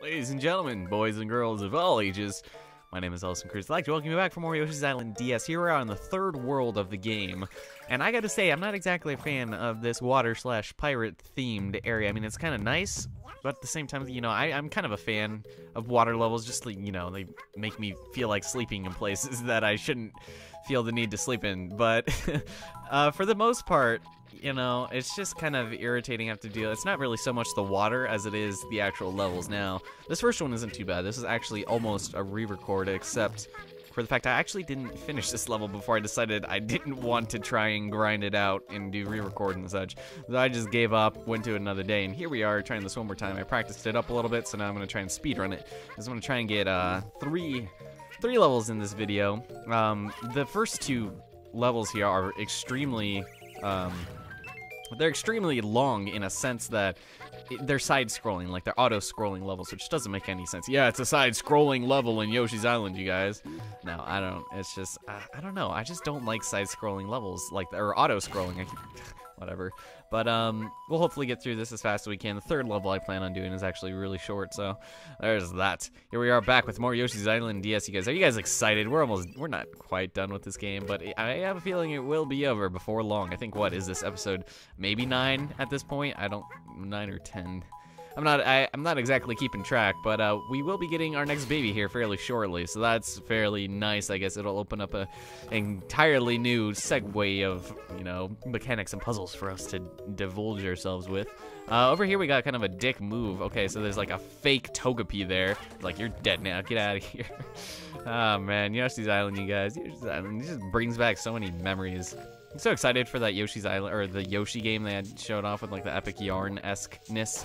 Ladies and gentlemen, boys and girls of all ages, my name is Ellison Cruz. I'd like to welcome you back for more Yoshi's Island DS. Here we are on the third world of the game. And I gotta say, I'm not exactly a fan of this water/pirate themed area. I mean, it's kind of nice, but at the same time, you know, I'm kind of a fan of water levels. Just, you know, they make me feel like sleeping in places that I shouldn't feel the need to sleep in. But for the most part, you know, it's just kind of irritating to have to deal. It's not really so much the water as it is the actual levels. Now, this first one isn't too bad. This is actually almost a re-record, except for the fact I actually didn't finish this level before I decided I didn't want to try and grind it out and do re-record and such. So I just gave up, went to another day, and here we are trying this one more time. I practiced it up a little bit, so now I'm going to try and speedrun it. I just want to try and get three levels in this video. The first two levels here are extremely... they're extremely long in a sense that they're side-scrolling, like they're auto-scrolling levels, which doesn't make any sense. Yeah, it's a side-scrolling level in Yoshi's Island, you guys. No, I don't. It's just, I don't know. I just don't like side-scrolling levels, like, or auto-scrolling. Whatever. But we'll hopefully get through this as fast as we can. The third level I plan on doing is actually really short, so there's that. Here we are back with more Yoshi's Island DS, you guys. Are you guys excited? We're not quite done with this game, but I have a feeling it will be over before long. I think, what is this, episode maybe 9 at this point? 9 or 10. I'm not exactly keeping track, but we will be getting our next baby here fairly shortly, so that's fairly nice. I guess it'll open up an entirely new segue of, you know, mechanics and puzzles for us to divulge ourselves with. Over here we got kind of a dick move. Okay, so there's like a fake Togepi there. Like, you're dead now. Get out of here. Oh man, Yoshi's Island, you guys. Yoshi's Island, it just brings back so many memories. I'm so excited for that Yoshi's Island, or the Yoshi game they had showed off with like the Epic Yarn-esque-ness,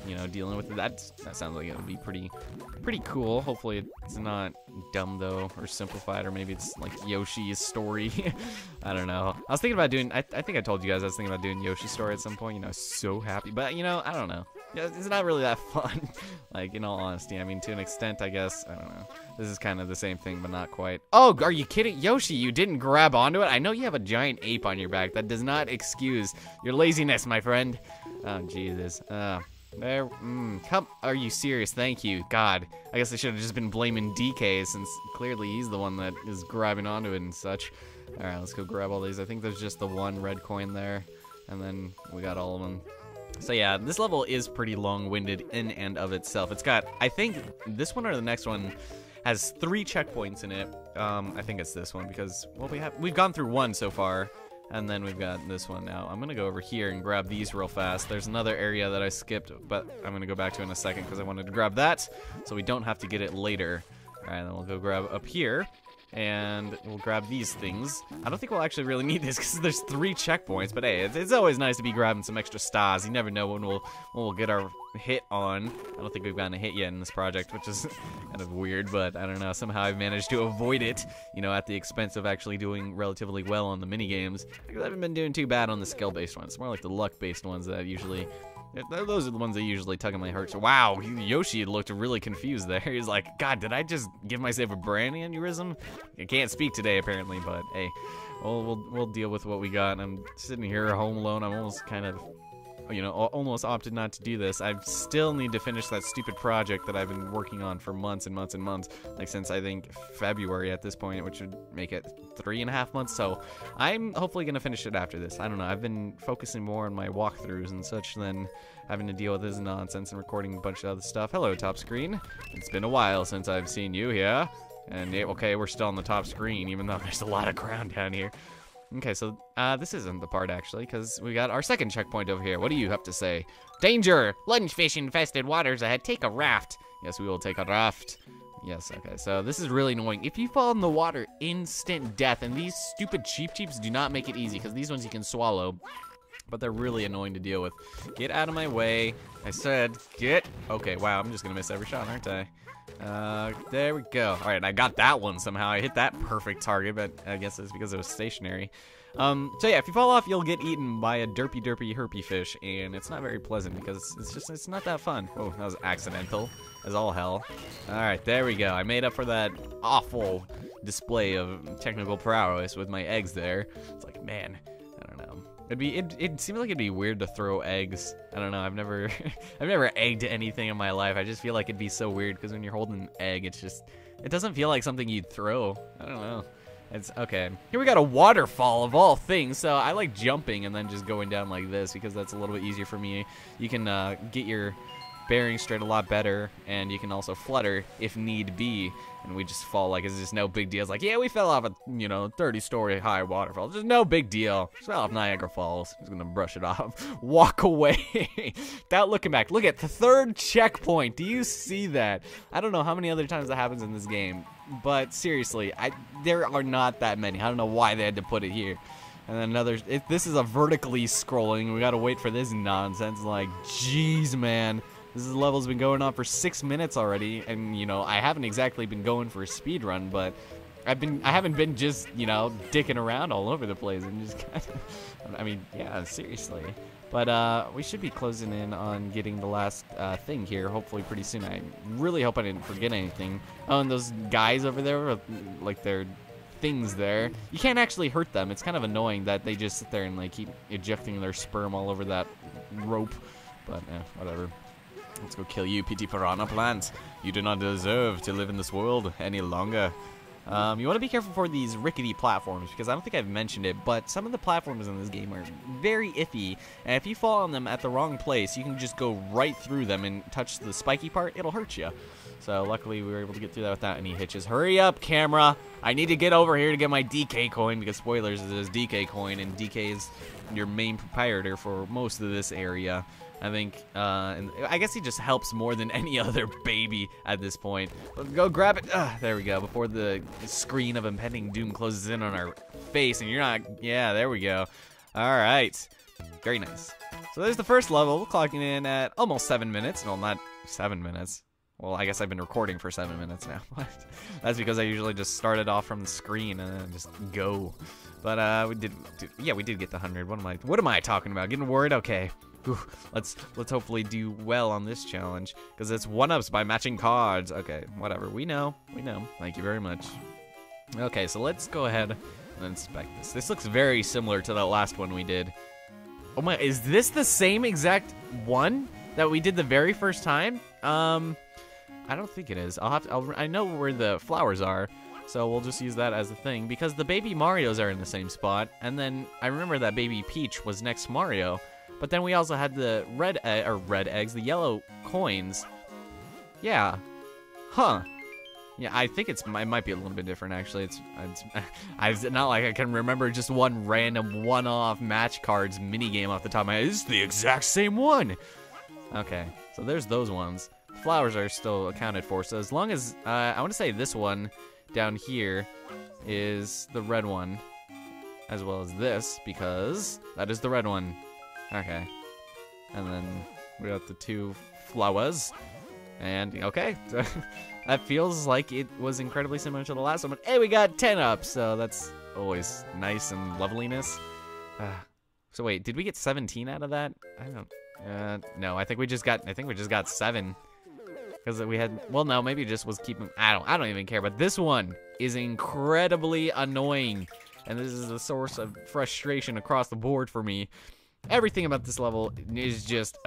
you know, dealing with it. That sounds like it would be pretty cool. Hopefully it's not dumb though, or simplified, or maybe it's like Yoshi's story. I don't know. I was thinking about doing, I think I told you guys I was thinking about doing Yoshi's story at some point. You know, so happy, but you know, I don't know. Yeah, it's not really that fun. Like, in all honesty, I mean, to an extent, I guess. I don't know. This is kind of the same thing, but not quite. Oh, are you kidding? Yoshi, you didn't grab onto it? I know you have a giant ape on your back. That does not excuse your laziness, my friend. Oh, Jesus. There, come, are you serious? Thank you. God, I guess I should have just been blaming DK, since clearly he's the one that is grabbing onto it and such. All right, let's go grab all these. I think there's just the one red coin there, and then we got all of them. So yeah, this level is pretty long-winded in and of itself. It's got, I think this one or the next one has 3 checkpoints in it. I think it's this one because, well, we've gone through 1 so far, and then we've got this one now. I'm gonna go over here and grab these real fast. There's another area that I skipped, but I'm gonna go back to in a second because I wanted to grab that so we don't have to get it later. All right, then we'll go grab up here. And we'll grab these things. I don't think we'll actually really need this because there's 3 checkpoints, but hey, it's always nice to be grabbing some extra stars. You never know when we'll get our hit on. I don't think we've gotten a hit yet in this project, which is kind of weird, but I don't know. Somehow I've managed to avoid it, you know, at the expense of actually doing relatively well on the minigames. Because I haven't been doing too bad on the skill-based ones. It's more like the luck-based ones that usually... Those are the ones that usually tug at my heart. So, wow, Yoshi looked really confused there. He's like, God, did I just give myself a brain aneurysm? I can't speak today, apparently, but hey, we'll deal with what we got. I'm sitting here home alone. I'm almost kind of, you know, almost opted not to do this. I still need to finish that stupid project that I've been working on for months and months and months, like since I think February at this point, which would make it 3.5 months. So I'm hopefully gonna finish it after this. I don't know. I've been focusing more on my walkthroughs and such than having to deal with this nonsense and recording a bunch of other stuff. Hello, top screen. It's been a while since I've seen you here. And okay, we're still on the top screen, even though there's a lot of ground down here. Okay, so this isn't the part, actually, because we got our second checkpoint over here. What do you have to say? Danger! Lunchfish-infested waters ahead. Take a raft. Yes, we will take a raft. Yes, okay, so this is really annoying. If you fall in the water, instant death. And these stupid Cheeps do not make it easy, because these ones you can swallow. But they're really annoying to deal with. Get out of my way. I said, get. Okay, wow, I'm just going to miss every shot, aren't I? There we go. All right, I got that one somehow. I hit that perfect target, but I guess it's because it was stationary. So yeah, if you fall off, you'll get eaten by a derpy herpy fish, and it's not very pleasant because it's not that fun. Oh, that was accidental as all hell. All right, there we go. I made up for that awful display of technical prowess with my eggs there. It's like, man, I don't know. It seems like it'd be weird to throw eggs. I don't know. I've never I've never egged anything in my life. I just feel like it'd be so weird because when you're holding an egg, it doesn't feel like something you'd throw. I don't know. It's okay. Here we got a waterfall of all things. So I like jumping and then just going down like this because that's a little bit easier for me. You can get your bearings straight a lot better, and you can also flutter if need be, and we just fall like it's just no big deal. It's like, yeah, we fell off a 30-story high waterfall, just no big deal. Just fell off Niagara Falls. Just gonna brush it off, walk away without looking back. Look at the third checkpoint. Do you see that? I don't know how many other times that happens in this game, but seriously, there are not that many. I don't know why they had to put it here. And then this is a vertically scrolling. We gotta wait for this nonsense. Like, jeez, man. This level's been going on for 6 minutes already, and I haven't exactly been going for a speed run, but I haven't been just dicking around all over the place and just kind of, I mean, yeah, seriously. But we should be closing in on getting the last thing here, hopefully pretty soon. I really hope I didn't forget anything. Oh, and those guys over there, like their things there, you can't actually hurt them. It's kind of annoying that they just sit there and like keep ejecting their sperm all over that rope, but whatever. Let's go kill you, PT Piranha Plant. You do not deserve to live in this world any longer. You want to be careful for these rickety platforms, because I don't think I've mentioned it, but some of the platforms in this game are very iffy, and if you fall on them at the wrong place, you can just go right through them and touch the spiky part, it'll hurt you. So luckily we were able to get through that without any hitches. Hurry up, camera! I need to get over here to get my DK coin, because spoilers, it is DK coin, and DK is your main proprietor for most of this area. I think, and I guess he just helps more than any other baby at this point. But go grab it. There we go. Before the screen of impending doom closes in on our face, and you're not. Yeah, there we go. All right, very nice. So there's the first level, clocking in at almost 7 minutes. No, not 7 minutes. Well, I guess I've been recording for 7 minutes now. That's because I usually just started off from the screen and then just go. But we did get the 100. What am I talking about? Getting worried? Okay. Whew. Let's hopefully do well on this challenge, because it's one-ups by matching cards. Okay, whatever. We know. Thank you very much. Okay, so let's go ahead and inspect this. This looks very similar to the last one we did. Oh my, is this the same exact one that we did the very first time? I don't think it is. I know where the flowers are, so we'll just use that as a thing, because the baby Marios are in the same spot, and then I remember that baby Peach was next to Mario. But then we also had the red eggs, the yellow coins. Yeah. Huh. Yeah, I think it might be a little bit different, actually. It's not like I can remember just one random one-off match cards minigame off the top of my head. This is the exact same one. Okay, so there's those ones. Flowers are still accounted for, so as long as, I want to say this one down here is the red one, as well as this, because that is the red one. Okay, and then we got the two flowers, and okay, that feels like it was incredibly similar to the last one, but hey, we got 10 up, so that's always nice and loveliness. So wait, did we get 17 out of that? I don't, no, I think we just got 7, because we had, well, no, maybe it just was keeping, I don't even care, but this one is incredibly annoying, and this is a source of frustration across the board for me. Everything about this level is just,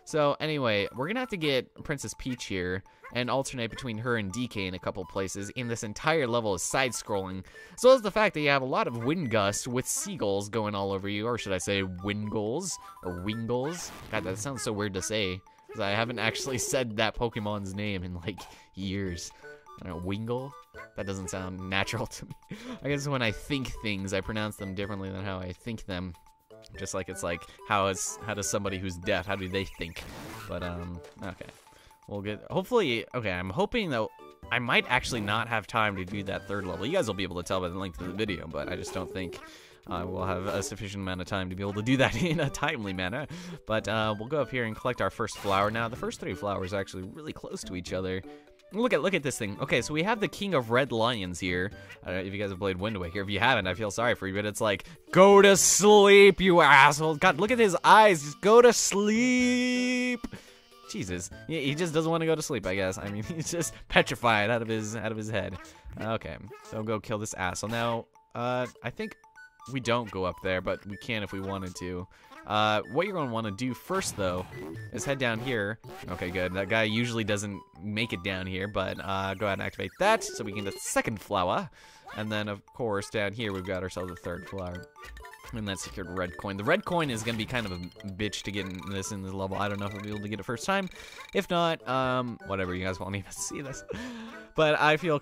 So anyway, we're gonna have to get Princess Peach here and alternate between her and DK in a couple places. In this entire level is side-scrolling, as well as the fact that you have a lot of wind gusts with seagulls going all over you, or should I say wingulls, or wingulls? God, that sounds so weird to say, because I haven't actually said that Pokemon's name in like years. I don't know, Wingull? That doesn't sound natural to me. I guess when I think things, I pronounce them differently than how I think them. Just like it's like, how does somebody who's deaf, how do they think? But, okay. We'll get, hopefully, okay, I'm hoping that I might actually not have time to do that third level. You guys will be able to tell by the length of the video, but I just don't think we'll have a sufficient amount of time to be able to do that in a timely manner. But we'll go up here and collect our first flower. Now, the first 3 flowers are actually really close to each other. Look at this thing. Okay, so we have the King of Red Lions here. I don't know if you guys have played Wind Waker. If you haven't, I feel sorry for you, but it's like, go to sleep, you asshole. God, look at his eyes. Just go to sleep. Jesus, he just doesn't want to go to sleep, I guess. I mean, he's just petrified out of his head. Okay, so go kill this asshole. Now, I think we don't go up there, but we can if we wanted to. What you're going to want to do first, though, is head down here. Okay, good. That guy usually doesn't make it down here, but go ahead and activate that so we can get the second flower. And then, of course, down here we've got ourselves a third flower. And that secured red coin. The red coin is going to be kind of a bitch to get in this level. I don't know if I'll be able to get it first time. If not, whatever, you guys won't even see this. But I feel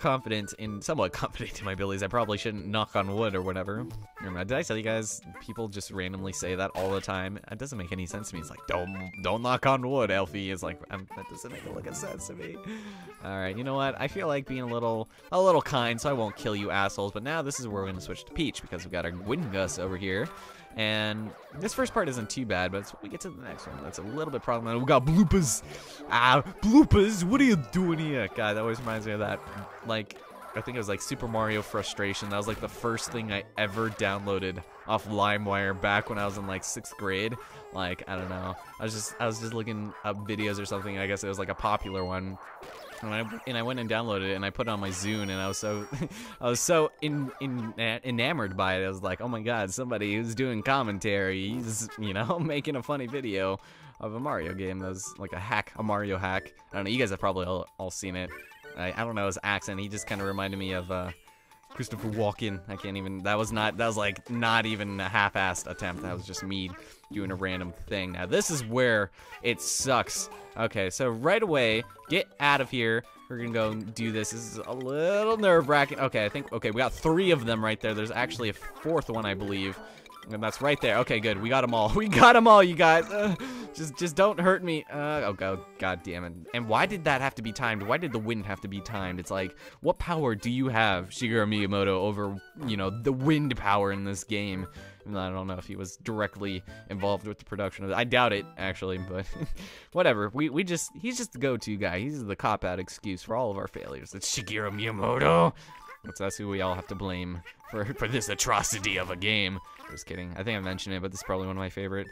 somewhat confident in my abilities. I probably shouldn't knock on wood or whatever. Did I tell you guys, people just randomly say that all the time? It doesn't make any sense to me. It's like, don't knock on wood, Elfie. It's like, that doesn't make a lick of sense to me. Alright, you know what? I feel like being a little kind, so I won't kill you assholes. But now this is where we're going to switch to Peach, because we've got our Wind Gus over here. And this first part isn't too bad, but when we get to the next one, that's a little bit problematic. We got bloopers. Bloopers, what are you doing here? God, that always reminds me of that. Like, I think it was like Super Mario Frustration. That was like the first thing I ever downloaded off LimeWire back when I was in like 6th grade. Like, I don't know. I was just looking up videos or something. I guess it was like a popular one. And I went and downloaded it, and I put it on my Zune, and I was so enamored by it. I was like, oh my god, somebody who's doing commentary, he's, you know, making a funny video of a Mario game. That was like a Mario hack. I don't know, you guys have probably all seen it. I don't know his accent, he just kind of reminded me of Christopher Walken. I can't even, that was like not even a half-assed attempt. That was just me doing a random thing. Now this is where it sucks. Okay, so right away, get out of here. We're gonna go do this. This is a little nerve-wracking. Okay, we got 3 of them right there. There's actually a 4th one, I believe. And that's right there. Okay, good. We got them all. We got them all, you guys. Just don't hurt me. Oh, God damn it. And why did that have to be timed? Why did the wind have to be timed? It's like, what power do you have, Shigeru Miyamoto, over, you know, the wind power in this game? I don't know if he was directly involved with the production of it. I doubt it, actually, but whatever. He's just the go-to guy. He's the cop-out excuse for all of our failures. It's Shigeru Miyamoto. That's who we all have to blame for this atrocity of a game. Just kidding. I think I mentioned it, but this is probably one of my favorite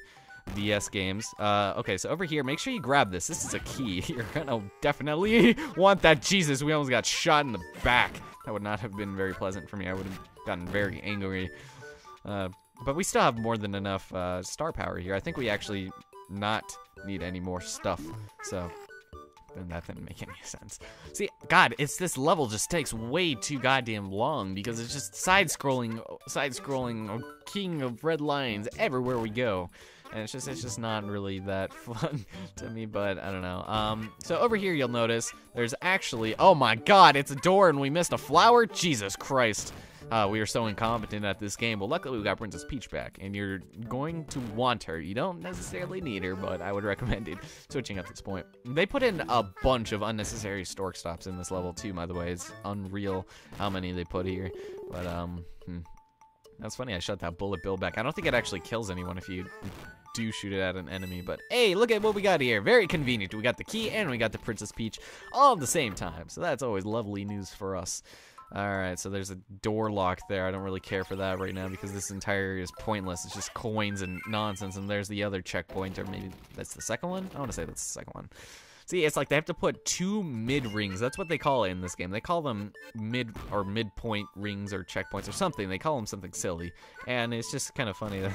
DS games. Okay, so over here, make sure you grab this. This is a key. You're gonna definitely want that. Jesus, we almost got shot in the back. That would not have been very pleasant for me. I would have gotten very angry. But we still have more than enough star power here. I think we actually not need any more stuff. So then that didn't make any sense. See, God, this level just takes way too goddamn long because it's just side-scrolling, king of red lines everywhere we go. And it's just not really that fun to me, but I don't know. So over here you'll notice there's actually, oh my God, it's a door and we missed a flower? Jesus Christ. We are so incompetent at this game. Well, luckily we got Princess Peach back, and you're going to want her. You don't necessarily need her, but I would recommend it switching at this point. They put in a bunch of unnecessary stork stops in this level too, by the way. It's unreal how many they put here. But that's funny. I shot that bullet bill back. I don't think it actually kills anyone if you do shoot it at an enemy, but hey, look at what we got here. Very convenient. We got the key and we got the Princess Peach all at the same time, so that's always lovely news for us. Alright, so there's a door lock there. I don't really care for that right now because this entire area is pointless. It's just coins and nonsense, and there's the other checkpoint, or maybe that's the second one? I want to say that's the second one. See, it's like they have to put 2 mid-rings. That's what they call it in this game. They call them midpoint rings or checkpoints or something. They call them something silly, and it's just kind of funny that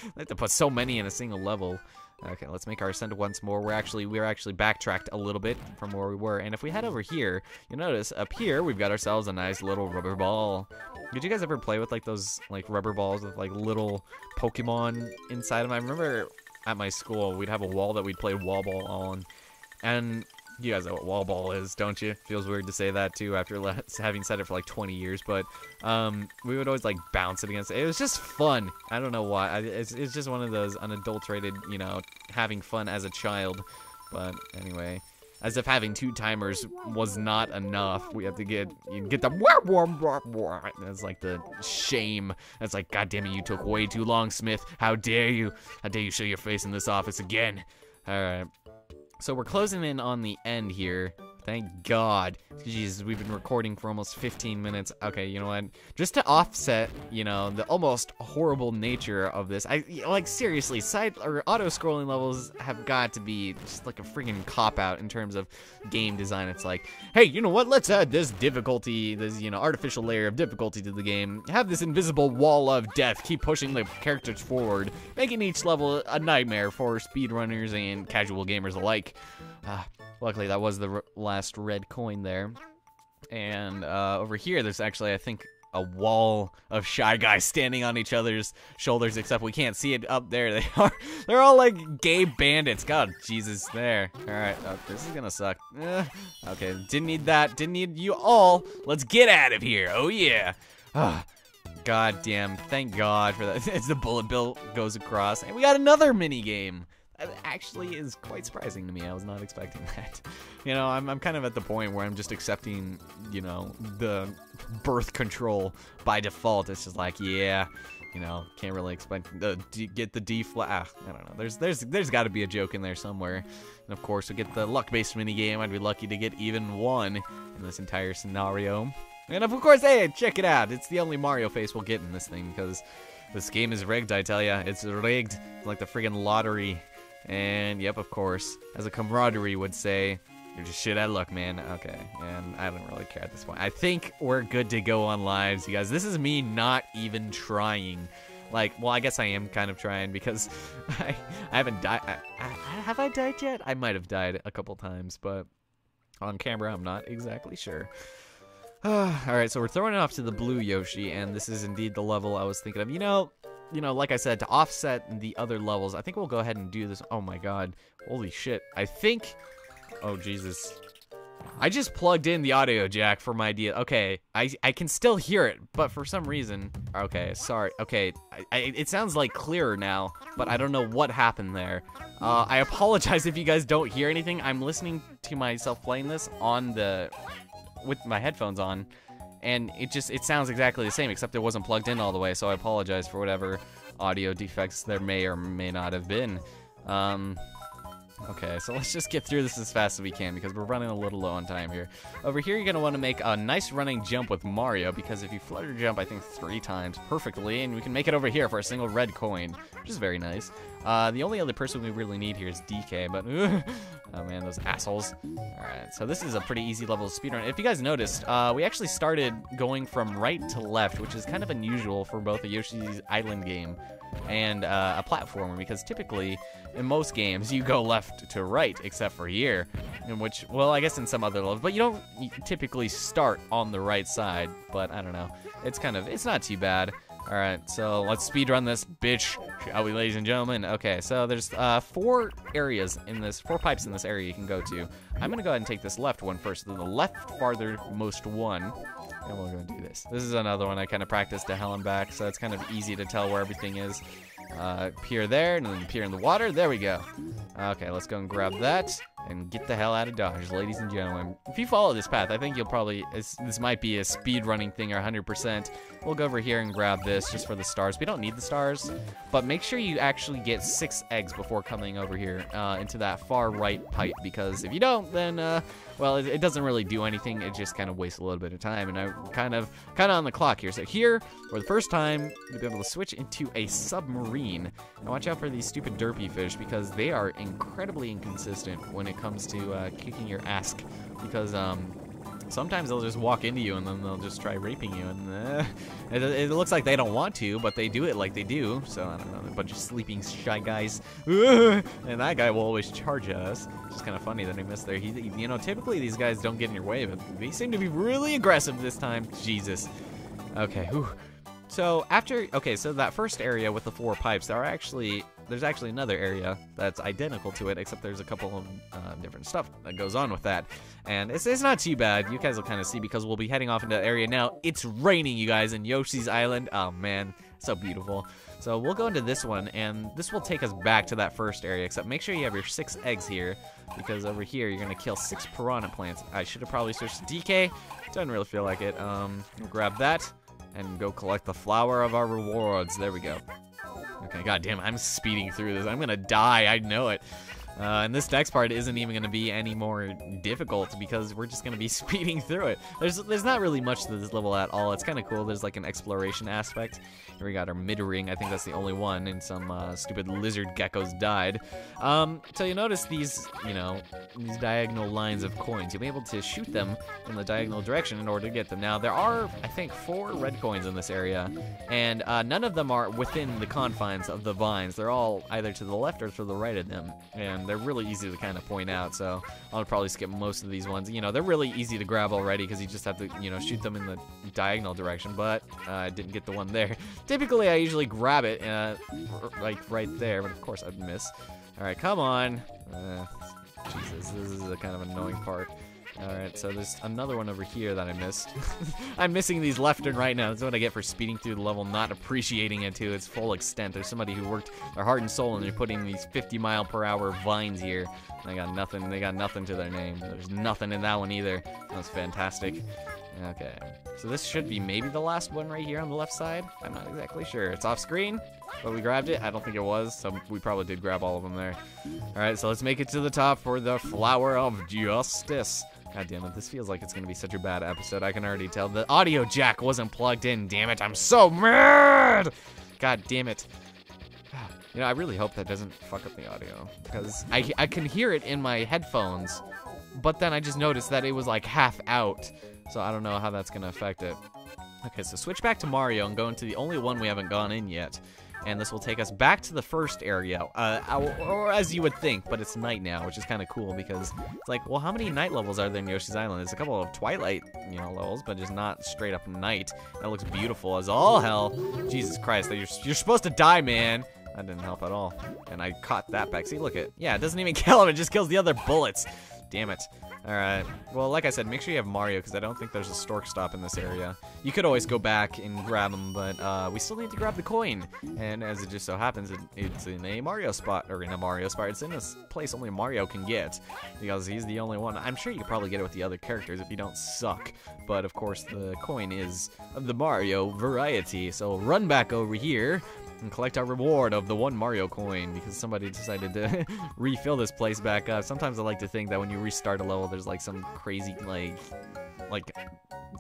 they have to put so many in a single level. Okay, let's make our ascent once more. We're actually backtracked a little bit from where we were, and if we head over here, you'll notice up here we've got ourselves a nice little rubber ball. Did you guys ever play with like those like rubber balls with like little Pokemon inside them? I remember at my school we'd have a wall that we'd play wall ball on, and you guys know what wall ball is, don't you? Feels weird to say that too after having said it for like 20 years, but we would always like bounce it against it. It was just fun. I don't know why. It's just one of those unadulterated, you know, having fun as a child. But anyway, as if having 2 timers was not enough, we have to get the that's like the shame. That's like, God damn it, you took way too long, Smith. How dare you? How dare you show your face in this office again? All right. So we're closing in on the end here. What Thank God. Jesus, we've been recording for almost 15 minutes. Okay, you know what? Just to offset, you know, the almost horrible nature of this, like, seriously, side or auto-scrolling levels have got to be just like a freaking cop-out in terms of game design. It's like, hey, you know what? Let's add this difficulty, this, you know, artificial layer of difficulty to the game. Have this invisible wall of death. Keep pushing the characters forward, making each level a nightmare for speedrunners and casual gamers alike. Luckily, that was the last red coin there. And over here, there's actually, I think, a wall of Shy Guys standing on each other's shoulders, except we can't see it up there. They are. They're all like gay bandits. God, Jesus, there. All right, this is gonna suck. Okay, didn't need that. Didn't need you all. Let's get out of here. Oh, yeah. God damn, thank God for that. As the bullet bill goes across. And we got another mini game. That actually is quite surprising to me. I was not expecting that. You know, I'm kind of at the point where I'm just accepting, you know, the birth control by default. It's just like, yeah, you know, can't really expect get the D flat. I don't know. There's got to be a joke in there somewhere. And of course, we get the luck-based mini game. I'd be lucky to get even one in this entire scenario. And of course, hey, check it out. It's the only Mario face we'll get in this thing because this game is rigged. I tell ya, it's rigged. It's like the friggin' lottery. And, yep, of course, as a camaraderie would say, you're just shit out of luck, man. Okay, and I don't really care at this point. I think we're good to go on lives, you guys. This is me not even trying. Like, well, I guess I am kind of trying because I haven't died. Have I died yet? I might have died a couple times, but on camera, I'm not exactly sure. Alright, so we're throwing it off to the blue Yoshi, and this is indeed the level I was thinking of. You know, like I said, to offset the other levels, I think we'll go ahead and do this. Oh my God. Holy shit. I think... Oh, Jesus. I just plugged in the audio jack for my idea. Okay, I can still hear it, but for some reason... Okay, sorry. Okay, it sounds like clearer now, but I don't know what happened there. I apologize if you guys don't hear anything. I'm listening to myself playing this on the... with my headphones on. And it sounds exactly the same, except it wasn't plugged in all the way, so I apologize for whatever audio defects there may or may not have been. Okay, so let's just get through this as fast as we can, because we're running a little low on time here. Over here, you're going to want to make a nice running jump with Mario, because if you flutter jump, I think 3 times perfectly, and we can make it over here for a single red coin, which is very nice. The only other person we really need here is DK, but... oh man, those assholes. Alright, so this is a pretty easy level of speedrun. If you guys noticed, we actually started going from right to left, which is kind of unusual for both a Yoshi's Island game and a platformer, because typically, in most games, you go left to right, except for here, in which, well, I guess in some other levels, but you don't typically start on the right side, but I don't know. It's not too bad. Alright, so let's speedrun this bitch, shall we, ladies and gentlemen? Okay, so there's 4 pipes in this area you can go to. I'm gonna go ahead and take this left one first, the left farthermost one, and we're gonna do this. This is another one I kind of practiced to hell and back, so it's kind of easy to tell where everything is. Peer there, and then peer in the water, there we go. Okay, let's go and grab that, and get the hell out of Dodge, ladies and gentlemen. If you follow this path, I think you'll probably, this might be a speed running thing or 100%. We'll go over here and grab this just for the stars. We don't need the stars, but make sure you actually get 6 eggs before coming over here into that far right pipe, because if you don't, then, well, it doesn't really do anything. It just kind of wastes a little bit of time, and I'm kind of on the clock here. So here, for the first time, you'll be able to switch into a submarine. And watch out for these stupid derpy fish, because they are incredibly inconsistent when it comes to kicking your ass, because sometimes they'll just walk into you and then they'll just try raping you, and it looks like they don't want to, but they do it like they do. So I don't know, a bunch of sleeping Shy Guys, and that guy will always charge at us. It's just kind of funny that he missed there. You know, typically these guys don't get in your way, but they seem to be really aggressive this time. Jesus. Okay. Whew. So so that first area with the 4 pipes, there's actually another area that's identical to it, except there's a couple of different stuff that goes on with that. And it's not too bad. You guys will kind of see, because we'll be heading off into the area now. It's raining, you guys, in Yoshi's Island. Oh man, so beautiful. So we'll go into this one, and this will take us back to that first area, except make sure you have your 6 eggs here, because over here you're going to kill 6 piranha plants. I should have probably switched to DK. Doesn't really feel like it. We'll grab that and go collect the flower of our rewards. There we go. Okay, goddamn, I'm speeding through this. I'm gonna die, I know it. And this next part isn't even going to be any more difficult because we're just going to be speeding through it. There's not really much to this level at all. It's kind of cool. There's like an exploration aspect. Here we got our mid-ring. I think that's the only one, and some stupid lizard geckos died. So you notice these, these diagonal lines of coins. You'll be able to shoot them in the diagonal direction in order to get them. Now, there are, I think, 4 red coins in this area, and none of them are within the confines of the vines. They're all either to the left or to the right of them, and they're really easy to kind of point out, so I'll probably skip most of these ones. They're really easy to grab already because you just have to, shoot them in the diagonal direction, but I didn't get the one there. Typically, I usually grab it, like right there, but of course I'd miss. All right, come on. Jesus, this is a kind of annoying part. Alright, so there's another one over here that I missed. I'm missing these left and right now. That's what I get for speeding through the level, not appreciating it to its full extent. There's somebody who worked their heart and soul and they're putting these 50-mile-per-hour vines here. They got nothing. They got nothing to their name. There's nothing in that one either. That's fantastic. Okay, so this should be maybe the last one right here on the left side. I'm not exactly sure. It's off screen, but we grabbed it. I don't think it was, so we probably did grab all of them there. All right, so let's make it to the top for the Flower of Justice. God damn it, this feels like it's gonna be such a bad episode. I can already tell. The audio jack wasn't plugged in, damn it. I'm so mad! God damn it. I really hope that doesn't fuck up the audio, because I can hear it in my headphones, but then I just noticed that it was like half out, so I don't know how that's gonna affect it. Okay, so switch back to Mario and go into the only one we haven't gone in yet. And this will take us back to the first area, or as you would think, but it's night now, which is kind of cool because it's like, well, how many night levels are there in Yoshi's Island? There's a couple of Twilight, levels, but just not straight up night. That looks beautiful as all hell. Jesus Christ, you're supposed to die, man. That didn't help at all. And I caught that back. See, look it doesn't even kill him, it just kills the other bullets. Damn it. Alright, well, like I said, make sure you have Mario, because I don't think there's a stork stop in this area. You could always go back and grab them, but we still need to grab the coin. And as it just so happens, it's in a Mario spot, or in a Mario spot. It's in a place only Mario can get, because he's the only one. I'm sure you could probably get it with the other characters if you don't suck. But, of course, the coin is of the Mario variety. So run back over here and collect our reward of the 1 Mario coin, because somebody decided to refill this place back up. Sometimes I like to think that when you restart a level, there's like some crazy, like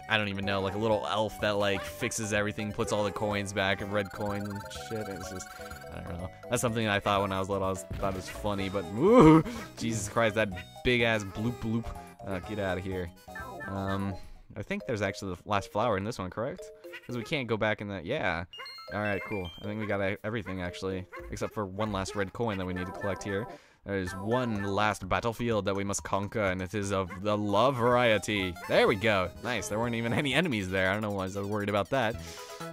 I don't even know, like a little elf that like fixes everything, puts all the coins back, and red coins and shit. It's just, I don't know. That's something I thought when I was little. I thought it was funny, but ooh, Jesus Christ, that big ass bloop bloop. Get out of here. I think there's actually the last flower in this one, correct? Because we can't go back in that. Yeah. Alright, cool. I think we got everything, actually. Except for 1 last red coin that we need to collect here. There's 1 last battlefield that we must conquer, and it is of the love variety. There we go. Nice. There weren't even any enemies there. I don't know why I was so worried about that.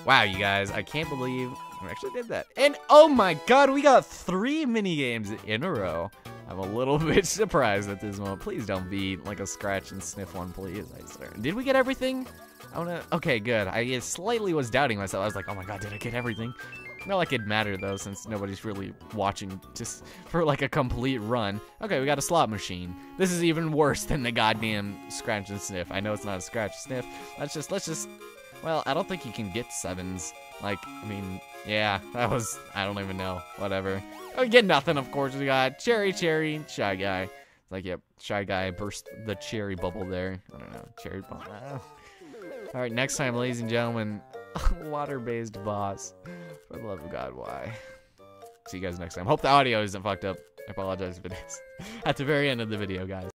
Wow, you guys. I can't believe we actually did that. And, oh my god, we got 3 minigames in a row. I'm a little bit surprised at this moment. Please don't be like a scratch and sniff one, please. I swear. Did we get everything? Okay, good. I slightly was doubting myself. I was like, oh my god, did I get everything? Not like it mattered though, since nobody's really watching just for like a complete run. Okay, we got a slot machine. This is even worse than the goddamn scratch and sniff. I know it's not a scratch and sniff. Let's just. Well, I don't think you can get 7s. Like, I mean, yeah, that was. I don't even know. Whatever. We get nothing, of course. We got Cherry, Shy Guy. It's like, yep, Shy Guy burst the cherry bubble there. I don't know, cherry bubble. Alright, next time, ladies and gentlemen, water-based boss. For the love of God, why? See you guys next time. Hope the audio isn't fucked up. I apologize if it is. At the very end of the video, guys.